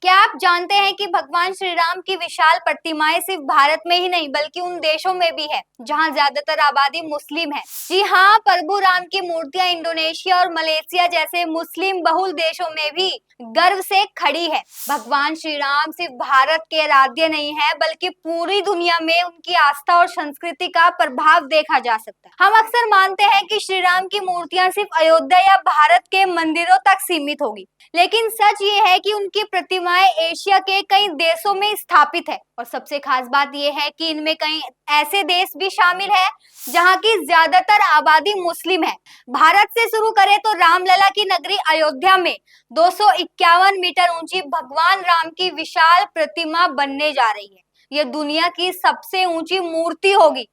क्या आप जानते हैं कि भगवान श्री राम की विशाल प्रतिमाएं सिर्फ भारत में ही नहीं बल्कि उन देशों में भी है जहां ज्यादातर आबादी मुस्लिम है। जी हाँ, प्रभु राम की मूर्तियां इंडोनेशिया और मलेशिया जैसे मुस्लिम बहुल देशों में भी गर्व से खड़ी है। भगवान श्री राम सिर्फ भारत के आराध्य नहीं है बल्कि पूरी दुनिया में उनकी आस्था और संस्कृति का प्रभाव देखा जा सकता है। हम अक्सर मानते हैं कि श्री राम की मूर्तियां सिर्फ अयोध्या या भारत के मंदिरों तक सीमित होगी, लेकिन सच ये है कि उनकी प्रतिमाएं एशिया के कई देशों में स्थापित है। और सबसे खास बात यह है कि इनमें कई ऐसे देश भी शामिल है जहां की ज्यादातर आबादी मुस्लिम है। भारत से शुरू करें तो रामलला की नगरी अयोध्या में 251 मीटर ऊंची भगवान राम की विशाल प्रतिमा बनने जा रही है। यह दुनिया की सबसे ऊंची मूर्ति होगी।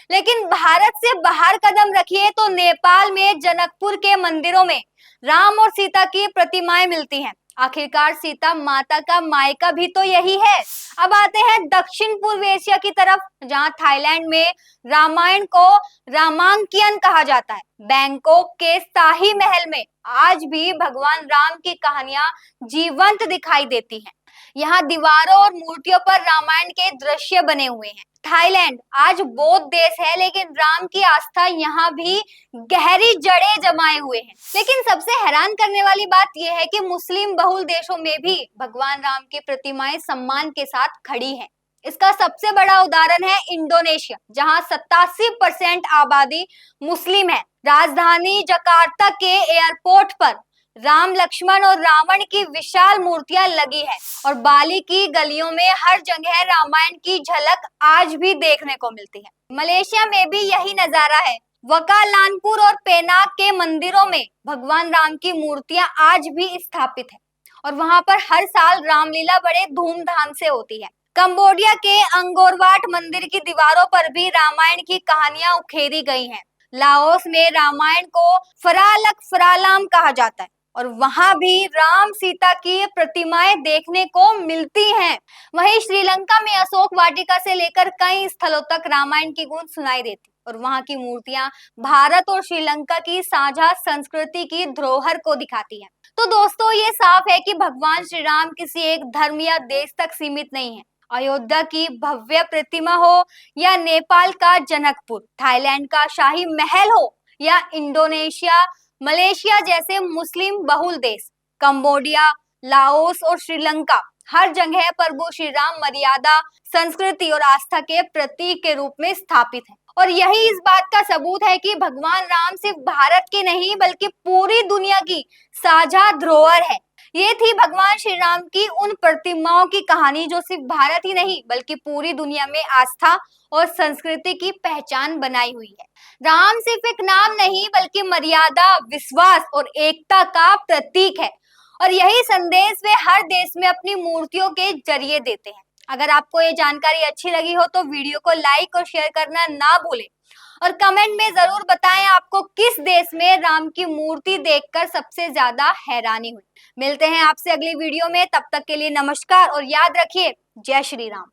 लेकिन भारत से बाहर कदम रखिए तो नेपाल में जनकपुर के मंदिरों में राम और सीता की प्रतिमाएं मिलती हैं। आखिरकार सीता माता का मायका भी तो यही है। अब आते हैं दक्षिण पूर्व एशिया की तरफ, जहां थाईलैंड में रामायण को रामांकियन कहा जाता है। बैंकॉक के शाही महल में आज भी भगवान राम की कहानियां जीवंत दिखाई देती हैं। यहाँ दीवारों और मूर्तियों पर रामायण के दृश्य बने हुए हैं। थाईलैंड आज बौद्ध देश है, लेकिन राम की आस्था यहाँ भी गहरी जड़ें जमाए हुए हैं। लेकिन सबसे हैरान करने वाली बात यह है कि मुस्लिम बहुल देशों में भी भगवान राम की प्रतिमाएं सम्मान के साथ खड़ी हैं। इसका सबसे बड़ा उदाहरण है इंडोनेशिया, जहां 87% आबादी मुस्लिम है। राजधानी जकार्ता के एयरपोर्ट पर राम, लक्ष्मण और रावण की विशाल मूर्तियां लगी है और बाली की गलियों में हर जगह रामायण की झलक आज भी देखने को मिलती है। मलेशिया में भी यही नजारा है। वकालानपुर और पेनांग के मंदिरों में भगवान राम की मूर्तियां आज भी स्थापित है और वहां पर हर साल रामलीला बड़े धूमधाम से होती है। कंबोडिया के अंगोरवाट मंदिर की दीवारों पर भी रामायण की कहानियां उकेरी गई हैं। लाओस में रामायण को फरालक फरालाम कहा जाता है और वहां भी राम सीता की प्रतिमाएं देखने को मिलती हैं। वहीं श्रीलंका में अशोक वाटिका से लेकर कई स्थलों तक रामायण की गूंज सुनाई देती और वहां की मूर्तियां भारत और श्रीलंका की साझा संस्कृति की धरोहर को दिखाती हैं। तो दोस्तों, ये साफ है कि भगवान श्री राम किसी एक धर्म या देश तक सीमित नहीं है। अयोध्या की भव्य प्रतिमा हो या नेपाल का जनकपुर, थाईलैंड का शाही महल हो या इंडोनेशिया, मलेशिया जैसे मुस्लिम बहुल देश, कंबोडिया, लाओस और श्रीलंका, हर जगह प्रभु श्री राम मर्यादा, संस्कृति और आस्था के प्रतीक के रूप में स्थापित है। और यही इस बात का सबूत है कि भगवान राम सिर्फ भारत के नहीं बल्कि पूरी दुनिया की साझा धरोहर है। ये थी भगवान श्री राम की उन प्रतिमाओं की कहानी जो सिर्फ भारत ही नहीं बल्कि पूरी दुनिया में आस्था और संस्कृति की पहचान बनाई हुई है। राम सिर्फ एक नाम नहीं बल्कि मर्यादा, विश्वास और एकता का प्रतीक है और यही संदेश वे हर देश में अपनी मूर्तियों के जरिए देते हैं। अगर आपको ये जानकारी अच्छी लगी हो तो वीडियो को लाइक और शेयर करना ना भूलें और कमेंट में जरूर बताएं आपको किस देश में राम की मूर्ति देखकर सबसे ज्यादा हैरानी हुई। मिलते हैं आपसे अगली वीडियो में, तब तक के लिए नमस्कार और याद रखिए, जय श्री राम।